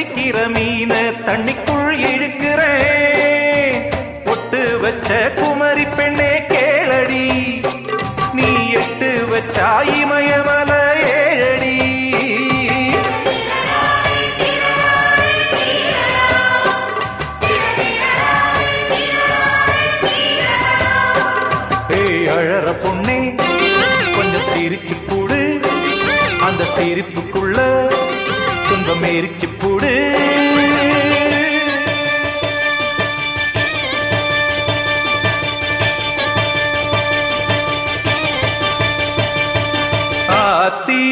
பிடிக்கிற மீன தண்ணிக்குள் இழுக்கிறேன். ஒட்டு வச்ச குமரி பெண்ணே கேளடி, நீ எட்டு வச்சா இமயமல ஏழடி. ஏய் அழற பொண்ணே கொஞ்சம் சிரிச்சு போடு, அந்த சிரிப்புக்குள்ள துன்பம் எரிச்சு போடு. ஆத்தி